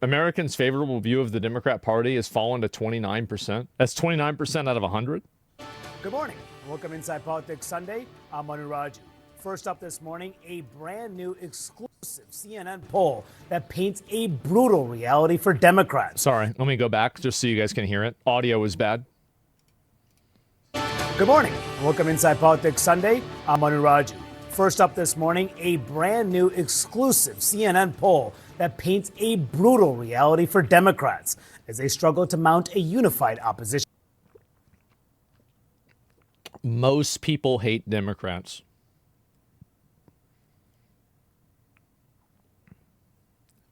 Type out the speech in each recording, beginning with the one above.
Americans' favorable view of the Democrat Party has fallen to 29%. That's 29% out of 100. Good morning. Welcome Inside Politics Sunday. I'm Manu Raju. First up this morning, a brand new exclusive CNN poll that paints a brutal reality for Democrats. Sorry, let me go back just so you guys can hear it. Audio is bad. Good morning. Welcome Inside Politics Sunday. I'm Manu Raju. First up this morning, a brand new exclusive CNN poll that paints a brutal reality for Democrats as they struggle to mount a unified opposition. Most people hate Democrats.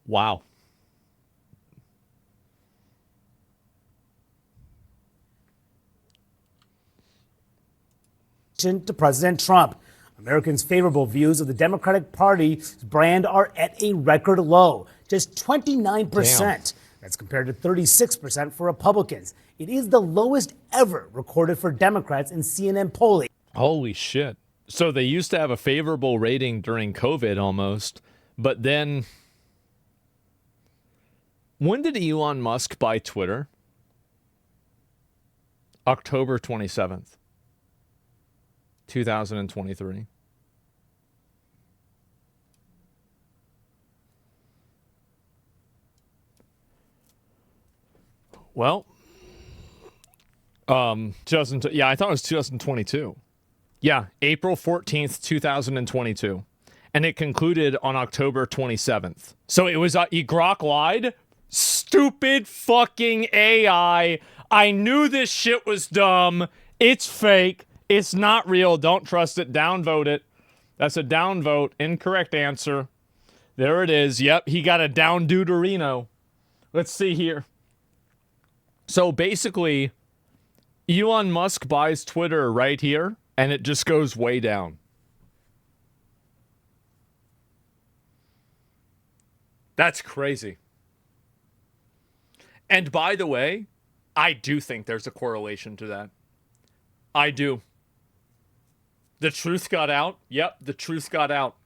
Wow. To President Trump. Americans' favorable views of the Democratic Party's brand are at a record low, just 29%. Damn. That's compared to 36% for Republicans. It is the lowest ever recorded for Democrats in CNN polling. Holy shit. So they used to have a favorable rating during COVID almost, but then when did Elon Musk buy Twitter? October 27th, 2023. Well, I thought it was 2022. Yeah, April 14th, 2022. And it concluded on October 27th. So it was, Grok lied? Stupid fucking AI. I knew this shit was dumb. It's fake. It's not real. Don't trust it. Downvote it. That's a downvote. Incorrect answer. There it is. Yep, he got a down deuterino. Let's see here. So basically, Elon Musk buys Twitter right here, and it just goes way down. That's crazy. And by the way, I do think there's a correlation to that. I do. The truth got out. Yep, the truth got out.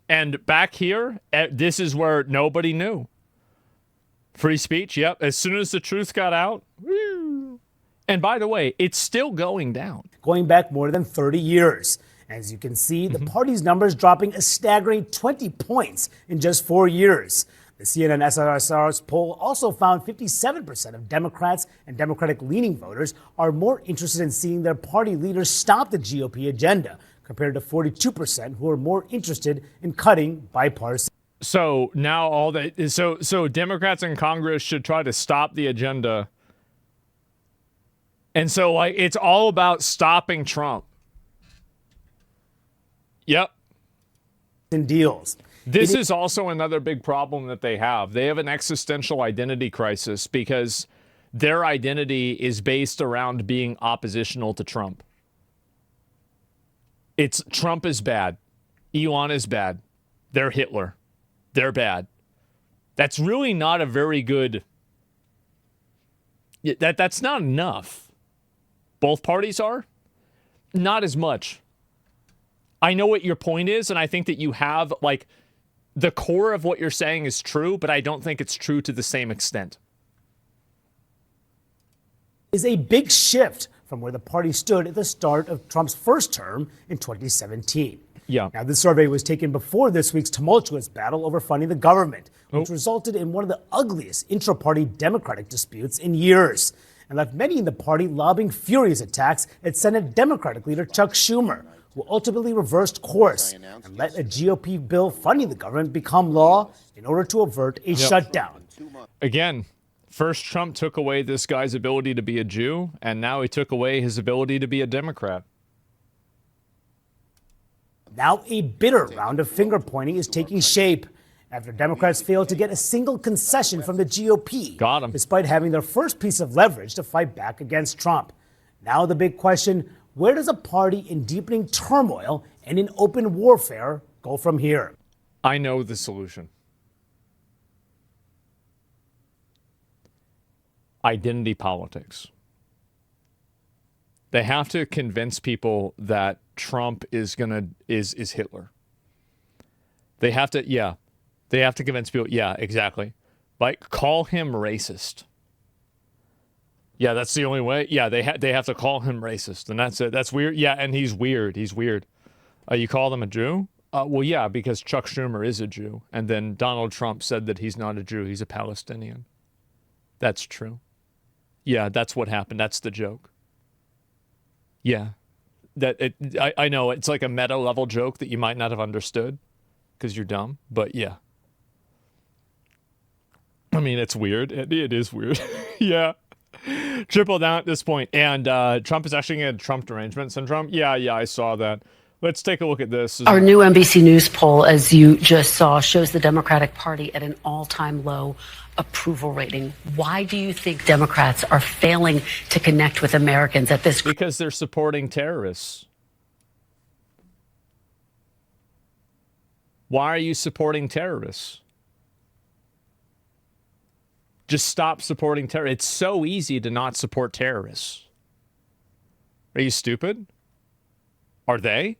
And back here, this is where nobody knew. Free speech, yep. As soon as the truth got out. Woo. And by the way, it's still going down. Going back more than 30 years. As you can see, the party's numbers dropping a staggering 20 points in just 4 years. The CNN SRSR's poll also found 57% of Democrats and Democratic-leaning voters are more interested in seeing their party leaders stop the GOP agenda, compared to 42% who are more interested in cutting bipartisan. So now all that so Democrats in Congress should try to stop the agenda. And so like it's all about stopping Trump. Yep. In deals. This is also another big problem that they have. They have an existential identity crisis because their identity is based around being oppositional to Trump. It's Trump is bad. Elon is bad. They're Hitler. They're bad. That's really not a very good... That's not enough. Both parties are? Not as much. I know what your point is, and I think that you have, like, the core of what you're saying is true, but I don't think it's true to the same extent. Is a big shift from where the party stood at the start of Trump's first term in 2017. Yeah. Now, this survey was taken before this week's tumultuous battle over funding the government, which resulted in one of the ugliest intra-party Democratic disputes in years, and left many in the party lobbying furious attacks at Senate Democratic leader Chuck Schumer, who ultimately reversed course and let a GOP bill funding the government become law in order to avert a shutdown. Again, first Trump took away this guy's ability to be a Jew, and now he took away his ability to be a Democrat. Now a bitter round of finger-pointing is taking shape after Democrats failed to get a single concession from the GOP. Got 'em. Despite having their first piece of leverage to fight back against Trump. Now the big question, where does a party in deepening turmoil and in open warfare go from here? I know the solution. Identity politics. They have to convince people that Trump is Hitler. They have to convince people, yeah, exactly. Like, call him racist. Yeah, that's the only way. Yeah, they have to call him racist, and that's it. That's weird. Yeah, and he's weird. He's weird. You call him a Jew? Well, yeah, because Chuck Schumer is a Jew, and then Donald Trump said that he's not a Jew. He's a Palestinian. That's true. Yeah, that's what happened. That's the joke. Yeah, I know it's like a meta level joke that you might not have understood because you're dumb. But yeah, I mean, it's weird. It is weird. Yeah. Triple down at this point. And Trump is actually getting Trump derangement syndrome. Yeah, I saw that. Let's take a look at this. Our new NBC News poll, as you just saw, shows the Democratic Party at an all-time low approval rating. Why do you think Democrats are failing to connect with Americans at this? Because they're supporting terrorists. Why are you supporting terrorists? Just stop supporting terrorists. It's so easy to not support terrorists. Are you stupid? Are they?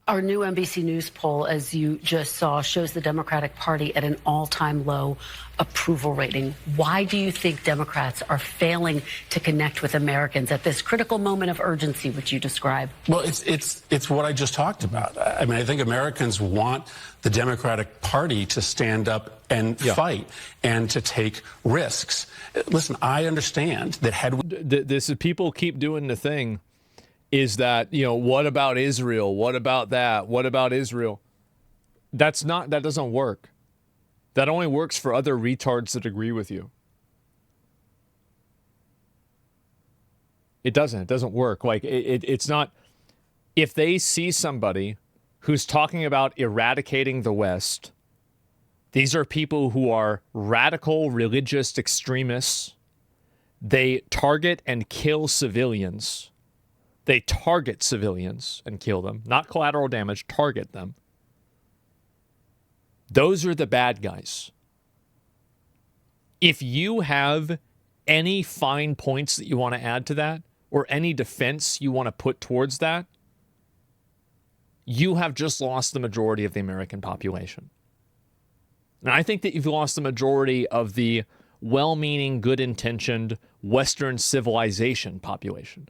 Our new NBC News poll, as you just saw, shows the Democratic Party at an all-time low approval rating. Why do you think Democrats are failing to connect with Americans at this critical moment of urgency, which you describe? Well, it's what I just talked about. I mean, I think Americans want the Democratic Party to stand up and fight and to take risks. Listen, I understand that had we... This is, people keep doing the thing. Is that, what about Israel? What about that? What about Israel? That doesn't work. That only works for other retards that agree with you. It doesn't work. Like, it's not, if they see somebody who's talking about eradicating the West, these are people who are radical religious extremists. They target and kill civilians. They target civilians and kill them. Not collateral damage, target them. Those are the bad guys. If you have any fine points that you want to add to that, or any defense you want to put towards that, you have just lost the majority of the American population. And I think that you've lost the majority of the well-meaning, good-intentioned Western civilization population.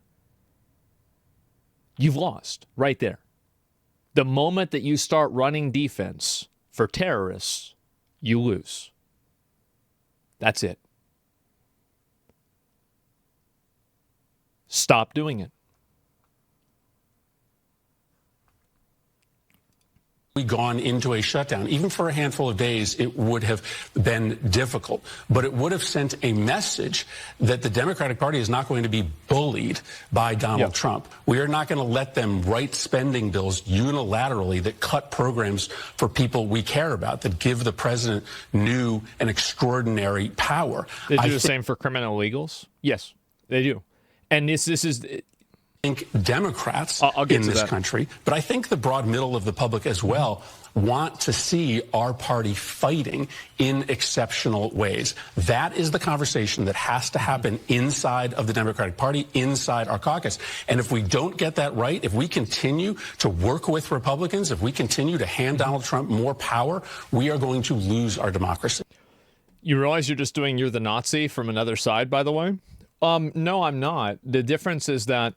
You've lost right there. The moment that you start running defense for terrorists, you lose. That's it. Stop doing it. We gone into a shutdown, even for a handful of days, it would have been difficult. But it would have sent a message that the Democratic Party is not going to be bullied by Donald Trump. We are not going to let them write spending bills unilaterally that cut programs for people we care about, that give the president new and extraordinary power. They do the same for criminal illegals? Yes, they do. And this is... I think Democrats I'll get in to this that. country, but I think the broad middle of the public as well, want to see our party fighting in exceptional ways. That is the conversation that has to happen inside of the Democratic Party, inside our caucus. And if we don't get that right, if we continue to work with Republicans, if we continue to hand Donald Trump more power, we are going to lose our democracy. You realize you're just doing You're the Nazi from another side, by the way? No, I'm not. The difference is that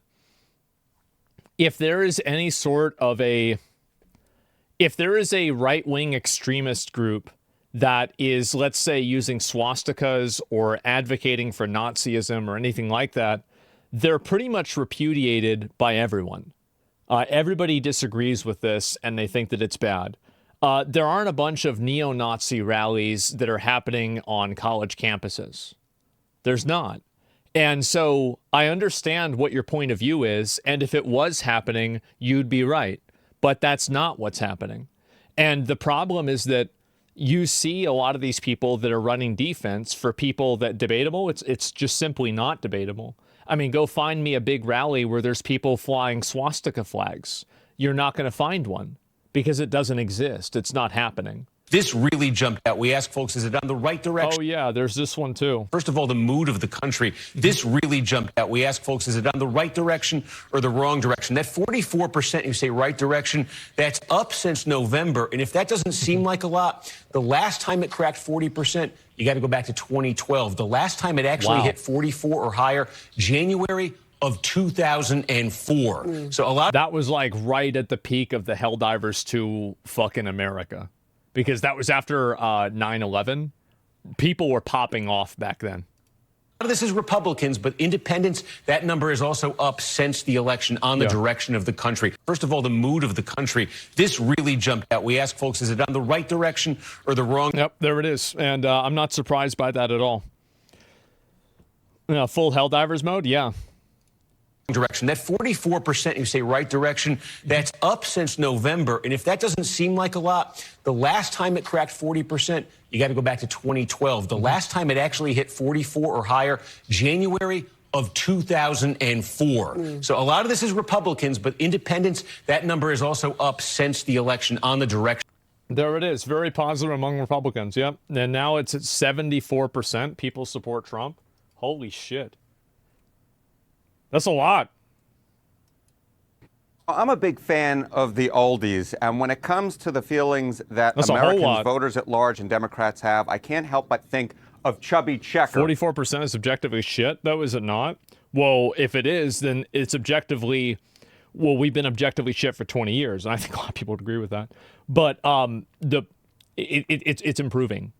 if there is any sort of if there is a right-wing extremist group that is, let's say, using swastikas or advocating for Nazism or anything like that, they're pretty much repudiated by everyone. Everybody disagrees with this and they think that it's bad. There aren't a bunch of neo-Nazi rallies that are happening on college campuses. There's not. And so I understand what your point of view is, and if it was happening, you'd be right. But that's not what's happening. And the problem is that you see a lot of these people that are running defense for people that debatable. It's just simply not debatable. I mean, go find me a big rally where there's people flying swastika flags. You're not going to find one because it doesn't exist. It's not happening. This really jumped out. We asked folks, is it on the right direction? Oh, yeah, there's this one, too. First of all, the mood of the country. This really jumped out. We asked folks, is it on the right direction or the wrong direction? That 44% you say right direction, that's up since November. And if that doesn't seem like a lot, the last time it cracked 40%, you got to go back to 2012. The last time it actually hit 44 or higher, January of 2004. So a lot. That was like right at the peak of the Helldivers 2 fucking America. Because that was after 9/11. People were popping off back then. A lot of this is Republicans, but independents, that number is also up since the election on the direction of the country. First of all, the mood of the country. This really jumped out. We asked folks, is it on the right direction or the wrong? Yep, there it is. And I'm not surprised by that at all. Full Helldivers mode? Yeah. Direction. That 44% you say right direction, that's up since November. And if that doesn't seem like a lot, the last time it cracked 40%, you got to go back to 2012. The last time it actually hit 44 or higher, January of 2004. So a lot of this is Republicans, but independents, that number is also up since the election on the direction. There it is. Very positive among Republicans. Yep. And now it's at 74%. People support Trump. Holy shit. That's a lot. I'm a big fan of the oldies, and when it comes to the feelings that That's American voters at large and Democrats have, I can't help but think of Chubby Checker. 44% is objectively shit, though, is it not? Well, if it is, then it's objectively... Well, we've been objectively shit for 20 years, and I think a lot of people would agree with that. But it's improving.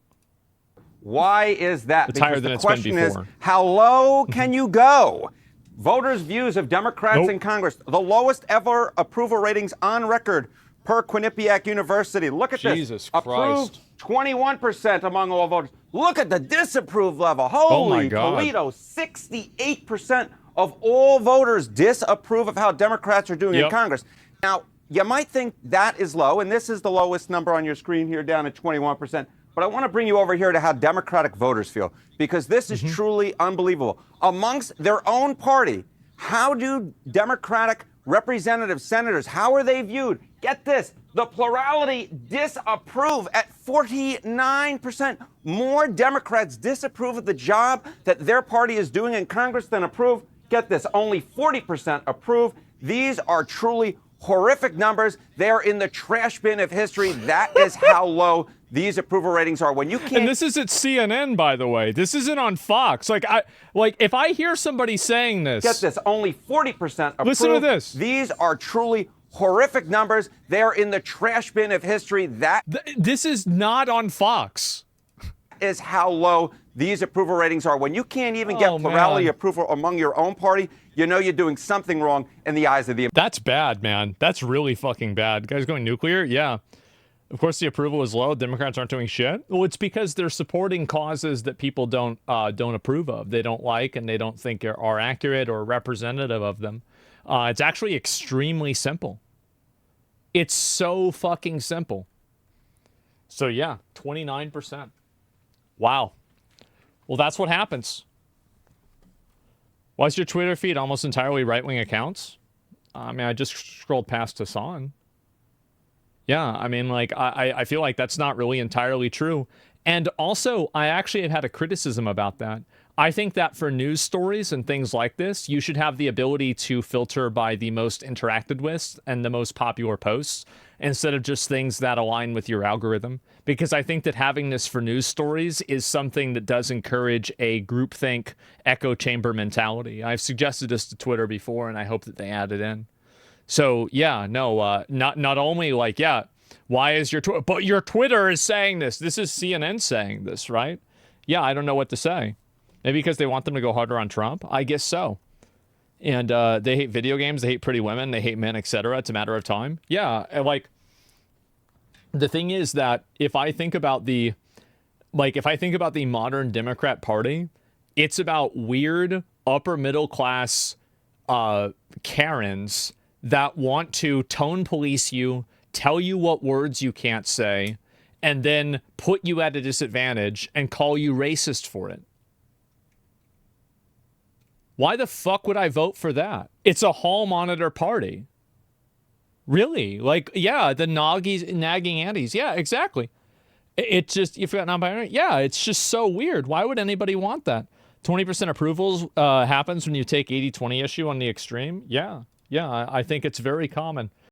Why is that? It's higher than it's been before. The question is, how low can you go? Voters' views of Democrats in Congress, the lowest ever approval ratings on record per Quinnipiac University. Look at Jesus this. Christ. Approved, 21% among all voters. Look at the disapprove level. Holy Toledo, 68% of all voters disapprove of how Democrats are doing in Congress. Now, you might think that is low, and this is the lowest number on your screen here, down at 21%. But I want to bring you over here to how Democratic voters feel, because this is truly unbelievable. Amongst their own party, how do Democratic representative senators, how are they viewed? Get this, the plurality disapprove at 49%. More Democrats disapprove of the job that their party is doing in Congress than approve. Get this, only 40% approve. These are truly horrific numbers. They're in the trash bin of history. That is how low these approval ratings are. When you can't. And this is at CNN, by the way. This isn't on Fox. Like if I hear somebody saying this. Get this, only 40% approve. Listen to this. These are truly horrific numbers. They're in the trash bin of history. This is not on Fox. Is how low these approval ratings are. When you can't even get plurality approval among your own party, you know you're doing something wrong in the eyes of the. That's bad, man. That's really fucking bad. Guys going nuclear? Yeah. Of course, the approval is low. Democrats aren't doing shit. Well, it's because they're supporting causes that people don't approve of. They don't like, and they don't think are accurate or representative of them. It's actually extremely simple. It's so fucking simple. So yeah, 29%. Wow. Well, that's what happens. Why is your Twitter feed almost entirely right-wing accounts? I mean, I just scrolled past Hassan. Yeah, I mean, like, I feel like that's not really entirely true. And also, I actually have had a criticism about that. I think that for news stories and things like this, you should have the ability to filter by the most interacted with and the most popular posts instead of just things that align with your algorithm. Because I think that having this for news stories is something that does encourage a groupthink echo chamber mentality. I've suggested this to Twitter before, and I hope that they add it in. So, yeah, no, not only like, yeah, why is your Twitter, but your Twitter is saying this. This is CNN saying this, right? Yeah, I don't know what to say. Maybe because they want them to go harder on Trump? I guess so. And they hate video games, they hate pretty women, they hate men, etc. It's a matter of time. Yeah, like, the thing is that if I think about the modern Democrat Party, it's about weird upper middle class Karens that want to tone police you, tell you what words you can't say, and then put you at a disadvantage and call you racist for it. Why the fuck would I vote for that? It's a hall monitor party. Really? Like, yeah, the nagging aunties. Yeah, exactly. It just, if you're not binary, yeah, it's just so weird. Why would anybody want that? 20% approvals happens when you take 80-20 issue on the extreme. Yeah, I think it's very common.